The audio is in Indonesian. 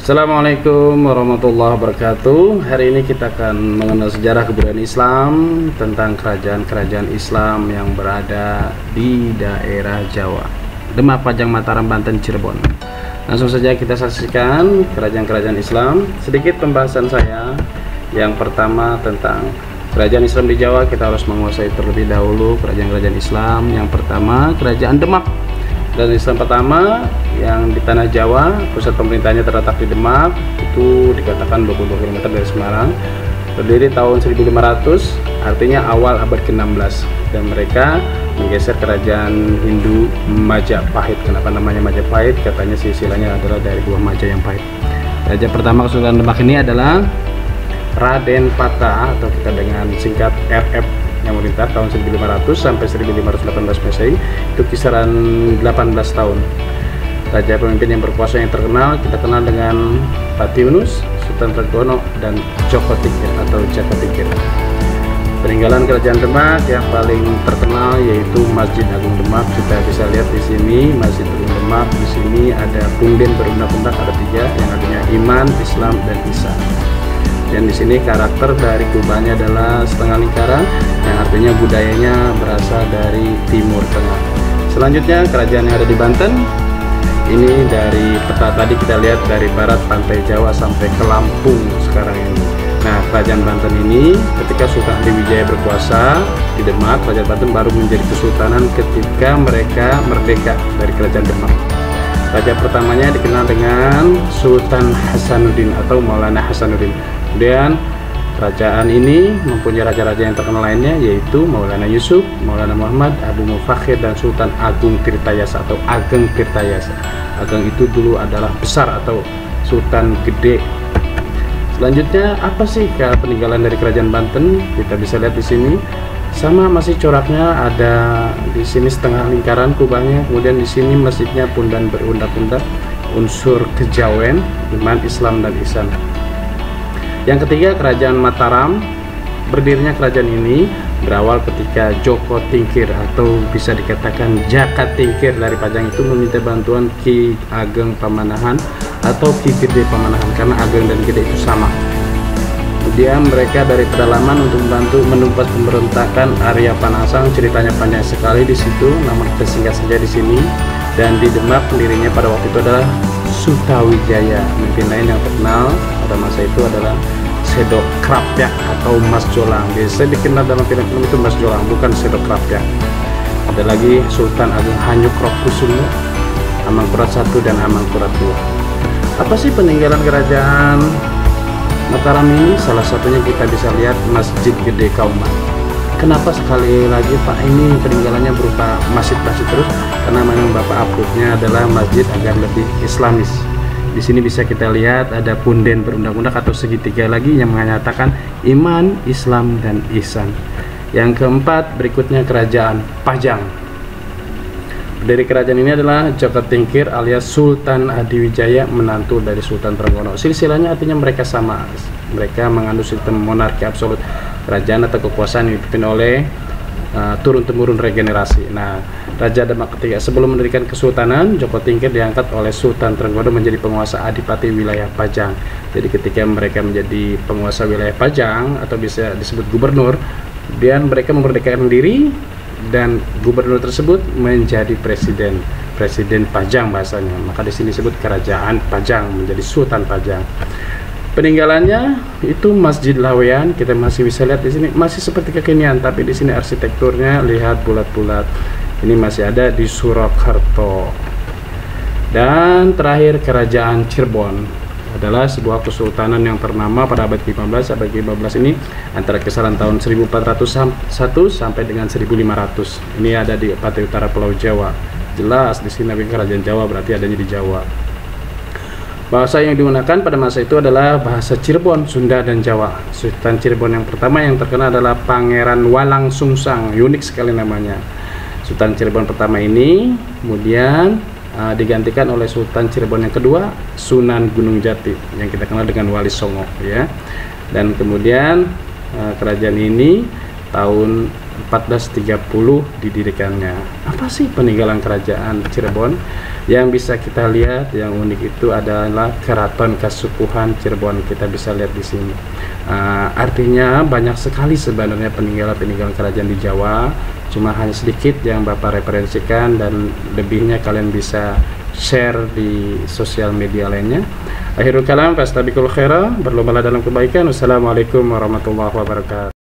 Assalamualaikum warahmatullahi wabarakatuh. Hari ini kita akan mengenal sejarah kebudayaan Islam tentang kerajaan-kerajaan Islam yang berada di daerah Jawa, Demak, Pajang, Mataram, Banten, Cirebon. Langsung saja kita saksikan kerajaan-kerajaan Islam. Sedikit pembahasan saya. Yang pertama tentang kerajaan Islam di Jawa, kita harus menguasai terlebih dahulu kerajaan-kerajaan Islam. Yang pertama, kerajaan Demak. Dan Islam pertama yang di tanah Jawa, pusat pemerintahnya terletak di Demak, itu dikatakan 22 km dari Semarang, berdiri tahun 1500, artinya awal abad ke-16, dan mereka menggeser kerajaan Hindu Majapahit. Kenapa namanya Majapahit? Katanya silsilahnya adalah dari buah maja yang pahit. Raja pertama Kesultanan Demak ini adalah Raden Patah, atau kita dengan singkat RF, yang memerintah tahun 1500 sampai 1518 Masehi, itu kisaran 18 tahun. Raja pemimpin yang berkuasa yang terkenal kita kenal dengan Pati Yunus, Sultan Trenggono, dan Joko Tingkir atau Jaka Tingkir. Peninggalan kerajaan Demak yang paling terkenal yaitu Masjid Agung Demak. Kita bisa lihat di sini Masjid Agung Demak. Di sini ada punden berundak-undak, ada 3 yang artinya iman, Islam, dan ihsan. Dan di sini karakter dari kubahnya adalah setengah lingkaran, yang artinya budayanya berasal dari Timur Tengah. Selanjutnya kerajaan yang ada di Banten. Ini dari peta tadi kita lihat dari barat pantai Jawa sampai ke Lampung sekarang ini. Nah, kerajaan Banten ini ketika Sultan Hadiwijaya berkuasa di Demak, kerajaan Banten baru menjadi kesultanan ketika mereka merdeka dari kerajaan Demak. Raja pertamanya dikenal dengan Sultan Hasanuddin atau Maulana Hasanuddin. Kemudian kerajaan ini mempunyai raja-raja yang terkenal lainnya, yaitu Maulana Yusuf, Maulana Muhammad, Abu Mufakhir, dan Sultan Agung Tirtayasa atau Ageng Tirtayasa. Ageng itu dulu adalah besar atau Sultan Gede. Selanjutnya apa sih peninggalan dari kerajaan Banten? Kita bisa lihat di sini. Sama masih coraknya ada di sini setengah lingkaran kubahnya. Kemudian di sini masjidnya pundan berundak-undak, unsur kejawen, iman, Islam, dan ihsan. Yang ketiga, kerajaan Mataram. Berdirinya kerajaan ini berawal ketika Joko Tingkir atau bisa dikatakan Jaka Tingkir dari Pajang itu meminta bantuan Ki Ageng Pamanahan atau Ki Gede Pamanahan, karena Ageng dan Gede itu sama. Kemudian mereka dari pedalaman untuk membantu menumpas pemberontakan Arya Panasang. Ceritanya panjang sekali di situ, namun kita singkat saja di sini. Dan di Demak pendirinya pada waktu itu adalah Sutawijaya. Pemimpin lain yang terkenal pada masa itu adalah Sedok Krapyak atau Mas Jolang. Biasa dikenal dalam film-film itu Mas Jolang, bukan Sedok Krapyak. Ada lagi Sultan Agung Hanyokrokusumo, Amangkurat I dan Amangkurat II. Apa sih peninggalan kerajaan Mataram ini? Salah satunya kita bisa lihat Masjid Gede Kauman. Kenapa sekali lagi Pak ini peninggalannya berupa masjid-masjid terus? Karena memang Bapak uploadnya adalah masjid agar lebih islamis. Di sini bisa kita lihat ada punden berundak-undak atau segitiga lagi yang menyatakan iman, Islam, dan ihsan. Yang keempat, berikutnya kerajaan Pajang. Dari kerajaan ini adalah Jaka Tingkir alias Sultan Hadiwijaya, menantu dari Sultan Trenggono. Silsilahnya artinya mereka sama. Mereka mengandung sistem monarki absolut. Kerajaan atau kekuasaan yang dipimpin oleh turun-temurun regenerasi. Nah, Raja Demak ketiga sebelum mendirikan kesultanan, Joko Tingkir diangkat oleh Sultan Trenggono menjadi penguasa adipati wilayah Pajang. Jadi ketika mereka menjadi penguasa wilayah Pajang atau bisa disebut gubernur, kemudian mereka memerdekakan diri dan gubernur tersebut menjadi presiden Pajang bahasanya. Maka di sini disebut kerajaan Pajang, menjadi Sultan Pajang. Peninggalannya itu Masjid Laweyan. Kita masih bisa lihat di sini masih seperti kekinian, tapi di sini arsitekturnya lihat bulat-bulat. Ini masih ada di Surakarta. Dan terakhir kerajaan Cirebon adalah sebuah kesultanan yang ternama pada abad ke-15. Abad ke-15 ini antara kisaran tahun 1401 sampai dengan 1500. Ini ada di pantai utara Pulau Jawa. Jelas di sini kerajaan Jawa berarti adanya di Jawa. Bahasa yang digunakan pada masa itu adalah bahasa Cirebon, Sunda, dan Jawa. Sultan Cirebon yang pertama yang terkenal adalah Pangeran Walang Sungsang. Unik sekali namanya. Sultan Cirebon pertama ini kemudian digantikan oleh Sultan Cirebon yang kedua, Sunan Gunung Jati, yang kita kenal dengan Wali Songo, ya. Dan kemudian kerajaan ini tahun 1430 didirikannya. Apa sih peninggalan kerajaan Cirebon? Yang bisa kita lihat yang unik itu adalah Keraton Kasukuhan Cirebon, kita bisa lihat di sini. Artinya banyak sekali sebenarnya peninggalan kerajaan di Jawa, cuma hanya sedikit yang Bapak referensikan, dan lebihnya kalian bisa share di sosial media lainnya. Akhirul kalam, fastabiqul khairah, berlomba dalam kebaikan. Wassalamualaikum warahmatullahi wabarakatuh.